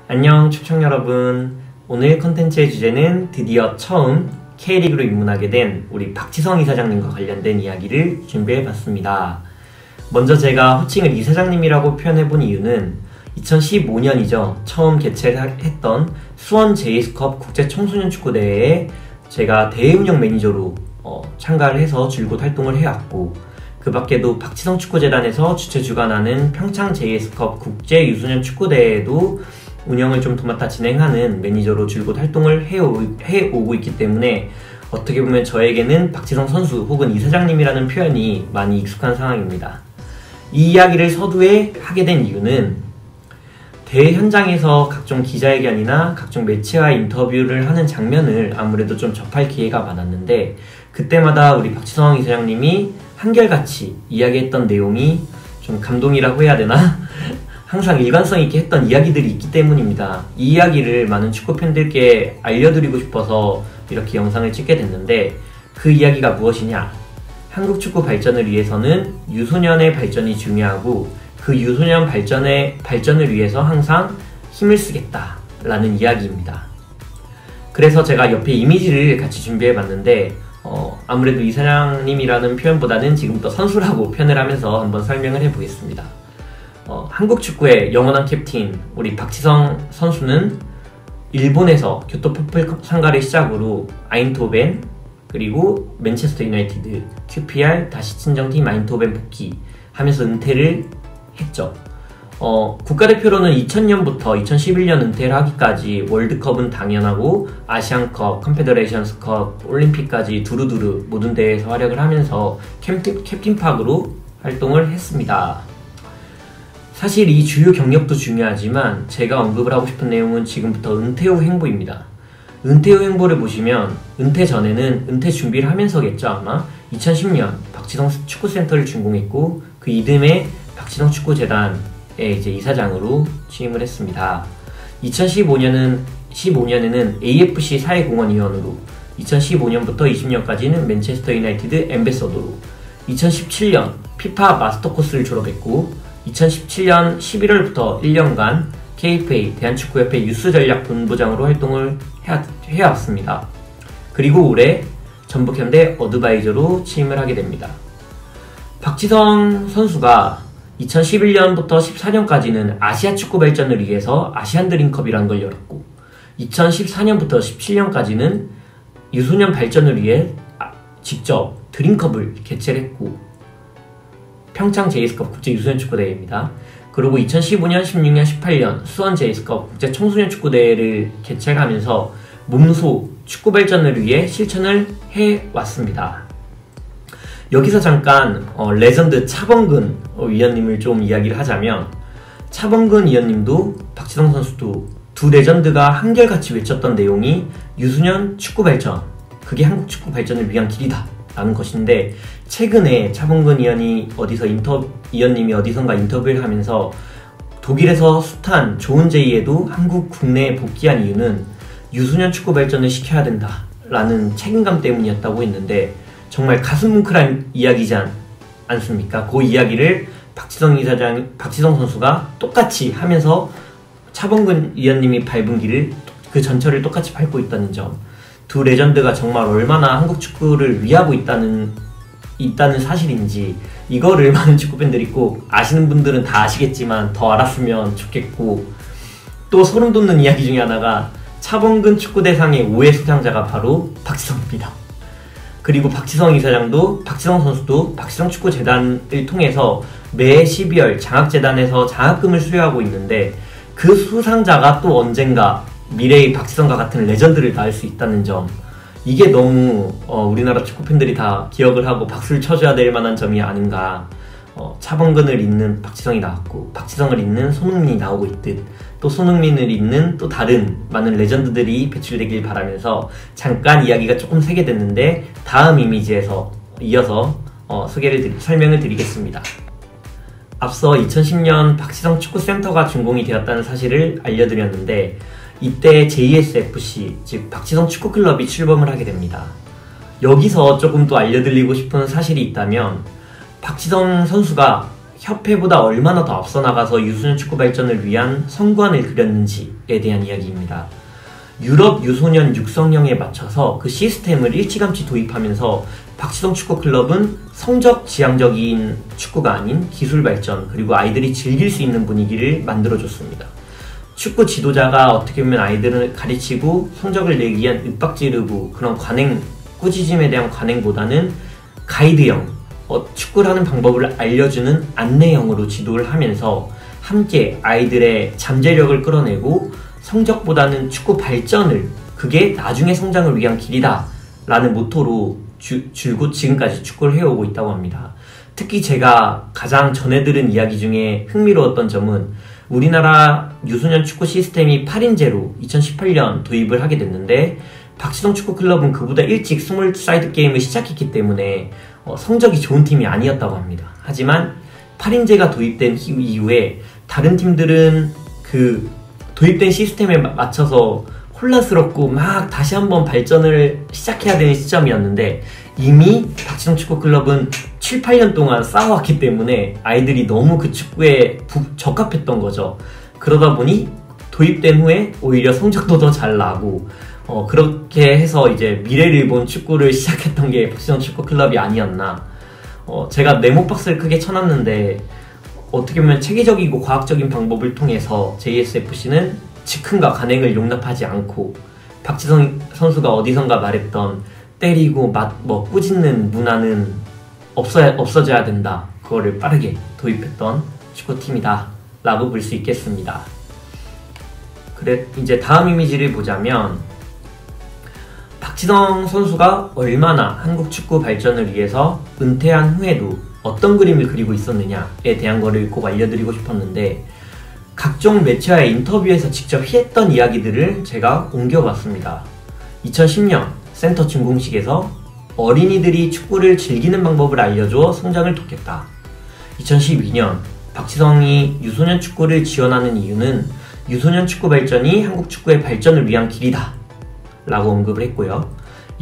안녕 축청 여러분. 오늘 컨텐츠의 주제는 드디어 처음 K리그로 입문하게 된 우리 박지성 이사장님과 관련된 이야기를 준비해봤습니다. 먼저 제가 호칭을 이사장님이라고 표현해본 이유는 2015년이죠. 처음 개최했던 수원 JS컵 국제 청소년 축구대회에 제가 대회운영 매니저로 참가를 해서 줄곧 활동을 해왔고, 그 밖에도 박지성 축구재단에서 주최 주관하는 평창 JS컵 국제 유소년 축구대회에도 운영을 좀 도맡아 진행하는 매니저로 줄곧 활동을 해오고 있기 때문에 어떻게 보면 저에게는 박지성 선수 혹은 이사장님이라는 표현이 많이 익숙한 상황입니다. 이 이야기를 서두에 하게 된 이유는 대회 현장에서 각종 기자회견이나 각종 매체와 인터뷰를 하는 장면을 아무래도 좀 접할 기회가 많았는데, 그때마다 우리 박지성 이사장님이 한결같이 이야기했던 내용이 좀 감동이라고 해야 되나? 항상 일관성 있게 했던 이야기들이 있기 때문입니다. 이 이야기를 많은 축구팬들께 알려드리고 싶어서 이렇게 영상을 찍게 됐는데, 그 이야기가 무엇이냐? 한국 축구 발전을 위해서는 유소년의 발전이 중요하고 그 유소년 발전을 위해서 항상 힘을 쓰겠다라는 이야기입니다. 그래서 제가 옆에 이미지를 같이 준비해봤는데 아무래도 이사장님이라는 표현보다는 지금부터 선수라고 표현을 하면서 한번 설명을 해보겠습니다. 한국 축구의 영원한 캡틴 우리 박지성 선수는 일본에서 교토 퍼플컵 참가를 시작으로 아인토벤, 그리고 맨체스터 유나이티드, QPR, 다시 친정팀 아인토벤 복귀 하면서 은퇴를 했죠. 국가대표로는 2000년부터 2011년 은퇴를 하기까지 월드컵은 당연하고 아시안컵, 컨페더레이션스컵, 올림픽까지 두루두루 모든 대회에서 활약을 하면서 캡틴팍으로 활동을 했습니다. 사실 이 주요 경력도 중요하지만 제가 언급을 하고 싶은 내용은 지금부터 은퇴 후 행보입니다. 은퇴 후 행보를 보시면 은퇴 전에는 은퇴 준비를 하면서겠죠. 아마 2010년 박지성 축구센터를 준공했고 그 이듬해 박지성 축구재단의 이제 이사장으로 취임을 했습니다. 2015년에는 AFC 사회공헌위원으로, 2015년부터 20년까지는 맨체스터 유나이티드 앰베서더로, 2017년 피파 마스터 코스를 졸업했고 2017년 11월부터 1년간 KFA 대한축구협회 유스전략본부장으로 활동을 해왔습니다. 그리고 올해 전북현대 어드바이저로 취임을 하게 됩니다. 박지성 선수가 2011년부터 14년까지는 아시아 축구 발전을 위해서 아시안드림컵이라는 걸 열었고, 2014년부터 17년까지는 유소년 발전을 위해 직접 드림컵을 개최를 했고, 평창 JS컵 국제 유소년 축구대회입니다. 그리고 2015년, 16년, 18년 수원 JS컵 국제 청소년 축구대회를 개최하면서 몸소 축구 발전을 위해 실천을 해왔습니다. 여기서 잠깐 레전드 차범근 위원님을 좀 이야기를 하자면, 차범근 위원님도 박지성 선수도 두 레전드가 한결같이 외쳤던 내용이 유소년 축구 발전, 그게 한국 축구 발전을 위한 길이다 라는 것인데, 최근에 차범근 위원님이 어디선가 인터뷰를 하면서 독일에서 숱한 좋은 제의에도 한국 국내에 복귀한 이유는 유소년 축구 발전을 시켜야 된다 라는 책임감 때문이었다고 했는데, 정말 가슴 뭉클한 이야기지 않습니까? 그 이야기를 박지성 선수가 똑같이 하면서 차범근 위원님이 밟은 길을, 그 전철을 똑같이 밟고 있다는 점, 두 레전드가 정말 얼마나 한국 축구를 위하고 있다는 사실인지, 이거를 많은 축구팬들이 꼭 아시는 분들은 다 아시겠지만 더 알았으면 좋겠고, 또 소름 돋는 이야기 중에 하나가 차범근 축구대상의 5회 수상자가 바로 박지성입니다. 그리고 박지성 이사장도, 박지성 선수도 박지성 축구재단을 통해서 매 12월 장학재단에서 장학금을 수여하고 있는데, 그 수상자가 또 언젠가 미래의 박지성과 같은 레전드를 낳을 수 있다는 점, 이게 너무 우리나라 축구팬들이 다 기억을 하고 박수를 쳐줘야 될 만한 점이 아닌가. 차범근을 잇는 박지성이 나왔고, 박지성을 잇는 손흥민이 나오고 있듯, 또 손흥민을 잇는 또 다른 많은 레전드들이 배출되길 바라면서 잠깐 이야기가 조금 세게 됐는데, 다음 이미지에서 이어서 설명을 드리겠습니다. 앞서 2010년 박지성 축구센터가 준공이 되었다는 사실을 알려드렸는데, 이때 JSFC, 즉 박지성 축구클럽이 출범을 하게 됩니다. 여기서 조금 또 알려드리고 싶은 사실이 있다면, 박지성 선수가 협회보다 얼마나 더 앞서 나가서 유소년 축구 발전을 위한 성관을 그렸는지에 대한 이야기입니다. 유럽 유소년 육성령에 맞춰서 그 시스템을 일찌감치 도입하면서 박지성 축구클럽은 성적 지향적인 축구가 아닌 기술 발전 그리고 아이들이 즐길 수 있는 분위기를 만들어줬습니다. 축구 지도자가 어떻게 보면 아이들을 가르치고 성적을 내기 위한 윽박지르고 그런 관행, 꾸짖음에 대한 관행보다는 가이드형, 축구를 하는 방법을 알려주는 안내형으로 지도를 하면서 함께 아이들의 잠재력을 끌어내고 성적보다는 축구 발전을, 그게 나중에 성장을 위한 길이다 라는 모토로 줄곧 지금까지 축구를 해오고 있다고 합니다. 특히 제가 가장 전해 들은 이야기 중에 흥미로웠던 점은 우리나라 유소년 축구 시스템이 8인제로 2018년 도입을 하게 됐는데 박지성 축구클럽은 그보다 일찍 스몰 사이드 게임을 시작했기 때문에 성적이 좋은 팀이 아니었다고 합니다. 하지만 8인제가 도입된 이후에 다른 팀들은 그 도입된 시스템에 맞춰서 혼란스럽고 막 다시 한번 발전을 시작해야 되는 시점이었는데 이미 박지성 축구클럽은 7, 8년 동안 쌓아왔기 때문에 아이들이 너무 그 축구에 적합했던 거죠. 그러다 보니 도입된 후에 오히려 성적도 더 잘 나고 그렇게 해서 이제 미래를 본 축구를 시작했던 게 박지성 축구클럽이 아니었나. 제가 네모박스를 크게 쳐놨는데 어떻게 보면 체계적이고 과학적인 방법을 통해서 JSFC는 즉흥과 관행을 용납하지 않고 박지성 선수가 어디선가 말했던 때리고 꾸짖는 문화는 없어져야 된다. 그거를 빠르게 도입했던 축구팀이다 라고 볼 수 있겠습니다. 그래 이제 다음 이미지를 보자면 박지성 선수가 얼마나 한국 축구 발전을 위해서 은퇴한 후에도 어떤 그림을 그리고 있었느냐에 대한 거를 꼭 알려드리고 싶었는데 각종 매체와의 인터뷰에서 직접 했던 이야기들을 제가 옮겨봤습니다. 2010년 센터 준공식에서 어린이들이 축구를 즐기는 방법을 알려줘 성장을 돕겠다. 2012년 박지성이 유소년 축구를 지원하는 이유는 유소년 축구 발전이 한국 축구의 발전을 위한 길이다 라고 언급을 했고요.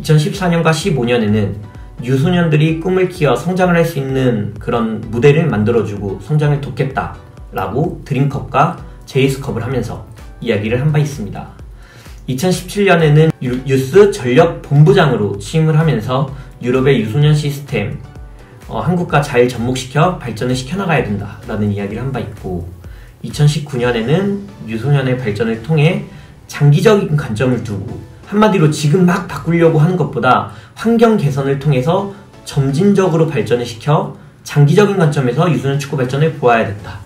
2014년과 15년에는 유소년들이 꿈을 키워 성장을 할 수 있는 그런 무대를 만들어주고 성장을 돕겠다 라고 드림컵과 제이스컵을 하면서 이야기를 한 바 있습니다. 2017년에는 유스 전력 본부장으로 취임을 하면서 유럽의 유소년 시스템 한국과 잘 접목시켜 발전을 시켜나가야 된다 라는 이야기를 한 바 있고 2019년에는 유소년의 발전을 통해 장기적인 관점을 두고 한마디로 지금 막 바꾸려고 하는 것보다 환경 개선을 통해서 점진적으로 발전을 시켜 장기적인 관점에서 유소년 축구 발전을 보아야 된다.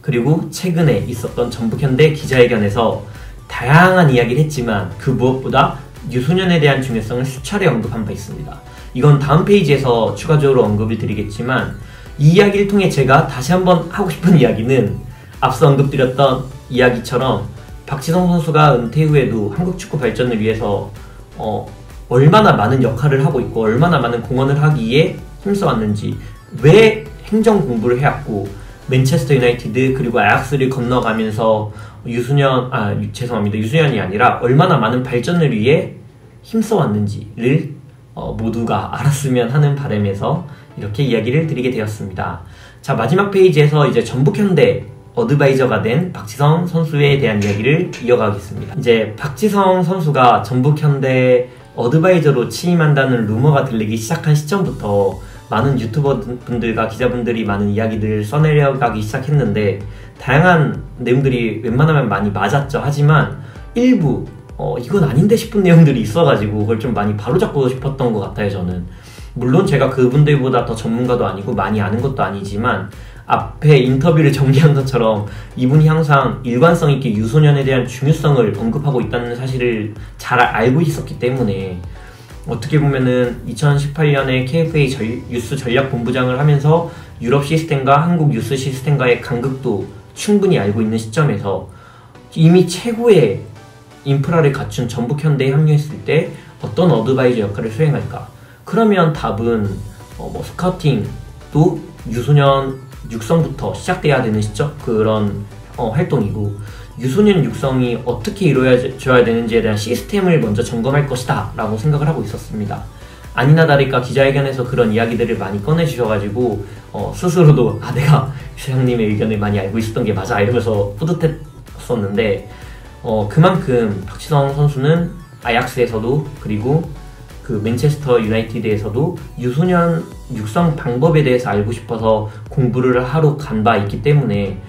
그리고 최근에 있었던 전북현대 기자회견에서 다양한 이야기를 했지만 그 무엇보다 유소년에 대한 중요성을 수차례 언급한 바 있습니다. 이건 다음 페이지에서 추가적으로 언급을 드리겠지만 이 이야기를 통해 제가 다시 한번 하고 싶은 이야기는 앞서 언급드렸던 이야기처럼 박지성 선수가 은퇴 후에도 한국 축구 발전을 위해서 얼마나 많은 역할을 하고 있고 얼마나 많은 공헌을 하기에 힘써왔는지, 왜 행정 공부를 해왔고 맨체스터 유나이티드 그리고 아약스를 건너가면서 유소년이 아니라 얼마나 많은 발전을 위해 힘써왔는지를 모두가 알았으면 하는 바람에서 이렇게 이야기를 드리게 되었습니다. 자, 마지막 페이지에서 이제 전북현대 어드바이저가 된 박지성 선수에 대한 이야기를 이어가겠습니다. 이제 박지성 선수가 전북현대 어드바이저로 취임한다는 루머가 들리기 시작한 시점부터 많은 유튜버 분들과 기자분들이 많은 이야기들을 써내려가기 시작했는데 다양한 내용들이 웬만하면 많이 맞았죠. 하지만 일부 이건 아닌데 싶은 내용들이 있어가지고 그걸 좀 많이 바로잡고 싶었던 것 같아요. 저는 물론 제가 그분들보다 더 전문가도 아니고 많이 아는 것도 아니지만 앞에 인터뷰를 정리한 것처럼 이분이 항상 일관성 있게 유소년에 대한 중요성을 언급하고 있다는 사실을 잘 알고 있었기 때문에 어떻게 보면은 2018년에 KFA 유스 전략 본부장을 하면서 유럽 시스템과 한국 유스 시스템과의 간극도 충분히 알고 있는 시점에서 이미 최고의 인프라를 갖춘 전북현대에 합류했을 때 어떤 어드바이저 역할을 수행할까? 그러면 답은 스카우팅도 유소년 육성부터 시작돼야 되는 시점 그런 활동이고 유소년 육성이 어떻게 이루어져야 되는지에 대한 시스템을 먼저 점검할 것이다 라고 생각을 하고 있었습니다. 아니나 다를까 기자회견에서 그런 이야기들을 많이 꺼내주셔가지고 스스로도 내가 이사장님의 의견을 많이 알고 있었던 게 맞아 이러면서 뿌듯했었는데 그만큼 박지성 선수는 아약스에서도 그리고 그 맨체스터 유나이티드에서도 유소년 육성 방법에 대해서 알고 싶어서 공부를 하러 간 바 있기 때문에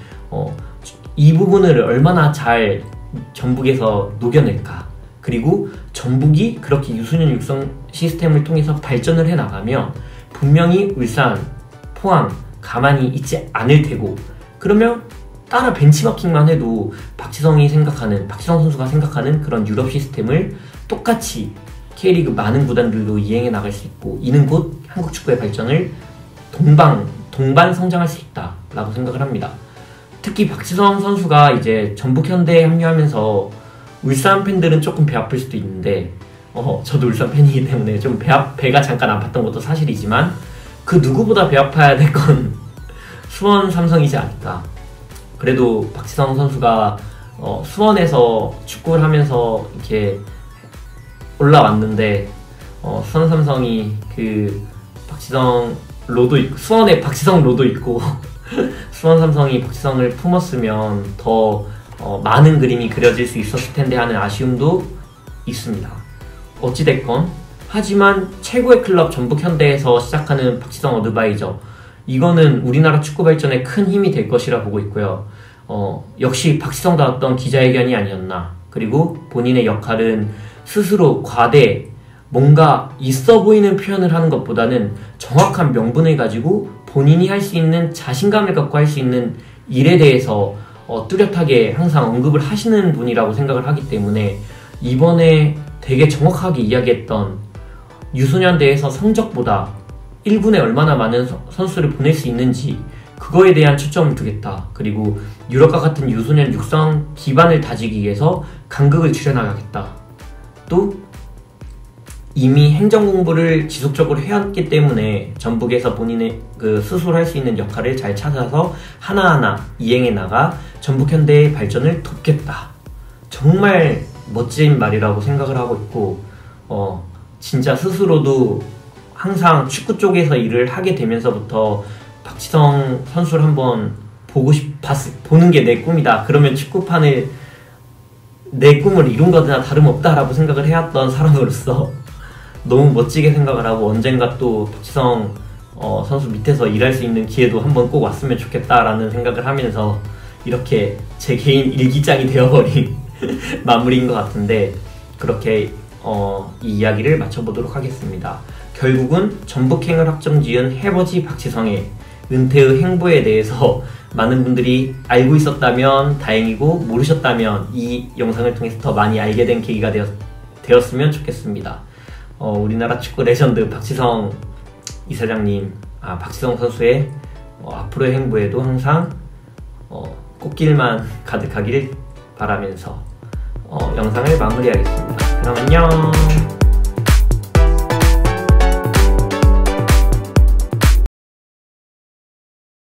이 부분을 얼마나 잘 전북에서 녹여낼까, 그리고 전북이 그렇게 유소년 육성 시스템을 통해서 발전을 해 나가면 분명히 울산, 포항 가만히 있지 않을 테고, 그러면 따라 벤치마킹만 해도 박지성 선수가 생각하는 그런 유럽 시스템을 똑같이 K리그 많은 구단들도 이행해 나갈 수 있고, 이는 곧 한국 축구의 발전을 동반 성장할 수 있다라고 생각을 합니다. 특히 박지성 선수가 이제 전북 현대에 합류하면서 울산 팬들은 조금 배 아플 수도 있는데, 저도 울산 팬이기 때문에 좀 배가 잠깐 아팠던 것도 사실이지만, 그 누구보다 배 아파야 될 건 수원 삼성이지 않을까. 그래도 박지성 선수가 수원에서 축구를 하면서 이렇게 올라왔는데, 수원 삼성이 그 박지성 로도 있고, 수원에 박지성 로도 있고 수원 삼성이 박지성을 품었으면 더 많은 그림이 그려질 수 있었을 텐데 하는 아쉬움도 있습니다. 어찌됐건 하지만 최고의 클럽 전북 현대에서 시작하는 박지성 어드바이저, 이거는 우리나라 축구 발전에 큰 힘이 될 것이라 보고 있고요. 역시 박지성다웠던 기자회견이 아니었나. 그리고 본인의 역할은 스스로 뭔가 있어 보이는 표현을 하는 것보다는 정확한 명분을 가지고 본인이 할 수 있는 자신감을 갖고 할 수 있는 일에 대해서 뚜렷하게 항상 언급을 하시는 분이라고 생각을 하기 때문에, 이번에 되게 정확하게 이야기했던 유소년 대회에서 성적보다 1군에 얼마나 많은 선수를 보낼 수 있는지, 그거에 대한 초점을 두겠다. 그리고 유럽과 같은 유소년 육성 기반을 다지기 위해서 간극을 줄여나가겠다. 또 이미 행정 공부를 지속적으로 해왔기 때문에 전북에서 본인의 그 스스로 할 수 있는 역할을 잘 찾아서 하나하나 이행해 나가 전북 현대의 발전을 돕겠다. 정말 멋진 말이라고 생각을 하고 있고, 진짜 스스로도 항상 축구 쪽에서 일을 하게 되면서부터 박지성 선수를 한번 보는 게 내 꿈이다. 그러면 축구판을 내 꿈을 이룬 거나 다름없다라고 생각을 해왔던 사람으로서 너무 멋지게 생각을 하고, 언젠가 또 박지성 선수 밑에서 일할 수 있는 기회도 한번 꼭 왔으면 좋겠다라는 생각을 하면서 이렇게 제 개인 일기장이 되어버린 마무리인 것 같은데, 그렇게 이 이야기를 마쳐보도록 하겠습니다. 결국은 전북행을 확정지은 해버지 박지성의 은퇴의 행보에 대해서 많은 분들이 알고 있었다면 다행이고, 모르셨다면 이 영상을 통해서 더 많이 알게 된 계기가 되었으면 좋겠습니다. 우리나라 축구 레전드 박지성 이사장님, 박지성 선수의 앞으로의 행보에도 항상 꽃길만 가득하기를 바라면서 영상을 마무리하겠습니다. 그럼 안녕.